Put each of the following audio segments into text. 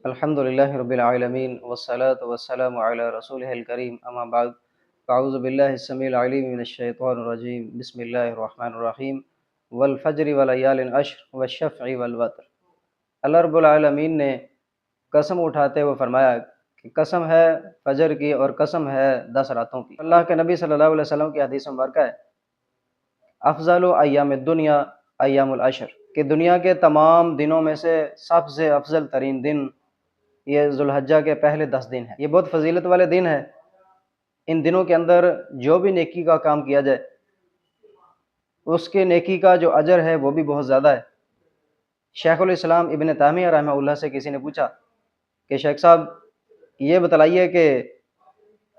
الحمدللہ رب العالمین والصلاة والسلام علی رسولہ الکریم اما بعد فاعوذ باللہ السمیع العلیم من الشیطان الرجیم بسم اللہ الرحمن الرحیم والفجر ولیال عشر والشفع والوتر۔ اللہ رب العالمین نے قسم اٹھاتے ہوئے فرمایا کہ قسم ہے فجر کی اور قسم ہے 10 راتوں کی۔ اللہ کے نبی صلی اللہ علیہ وسلم کی حدیث مبارکہ ہے افضل ایام الدنیا ایام العشر، کہ دنیا کے تمام دنوں میں سے سب سے افضل ترین دن یہ ذوالحجہ کے پہلے 10 دن ہیں۔ یہ بہت فضیلت والے دن ہیں۔ ان دنوں کے اندر جو بھی نیکی کا کام کیا جائے اس کے نیکی کا جو اجر ہے وہ بھی بہت زیادہ ہے۔ شیخ الاسلام ابن تیمیہ رحمہ اللہ سے کسی نے پوچھا کہ شیخ صاحب یہ بتلائیے کہ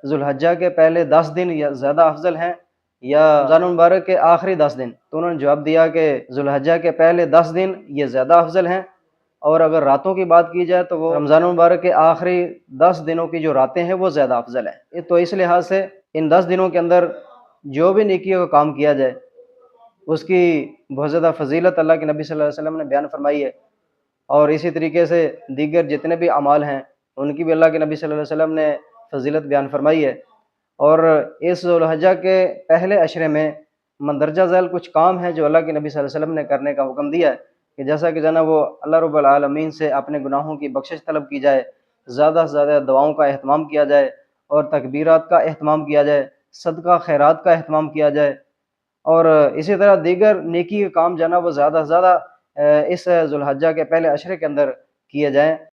ذوالحجہ کے پہلے 10 دن یا زیادہ افضل ہیں یا رمضان المبارک کے آخری 10 دن؟ تو انہوں نے جواب دیا کہ ذوالحجہ کے پہلے 10 دن یہ زیادہ افضل ہیں، اور اگر راتوں کی بات کی جائے تو وہ رمضان المبارک کے آخری 10 دنوں کی جو راتیں ہیں وہ زیادہ افضل ہیں۔ تو اس لحاظ سے ان 10 دنوں کے اندر جو بھی نیکیوں کا کام کیا جائے اس کی بہت زیادہ فضیلت اللہ کے نبی صلی اللہ علیہ وسلم نے بیان فرمائی ہے، اور اسی طریقے سے دیگر جتنے بھی اعمال ہیں ان کی بھی اللہ کے نبی صلی اللہ علیہ وسلم نے فضیلت بیان فرمائی ہے۔ اور اس ذوالحجہ کے پہلے عشرے میں مندرجہ ذیل کچھ کام ہیں جو اللہ کے نبی صلی اللہ علیہ وسلم نے کرنے کا حکم دیا ہے، کہ جیسا کہ جانا وہ اللہ رب العالمین سے اپنے گناہوں کی بخشش طلب کی جائے، زیادہ سے زیادہ دعاؤں کا اہتمام کیا جائے اور تکبیرات کا اہتمام کیا جائے، صدقہ خیرات کا اہتمام کیا جائے، اور اسی طرح دیگر نیکی کے کام جانا وہ زیادہ سے زیادہ اس ذوالحجہ کے پہلے عشرے کے اندر کیے جائیں۔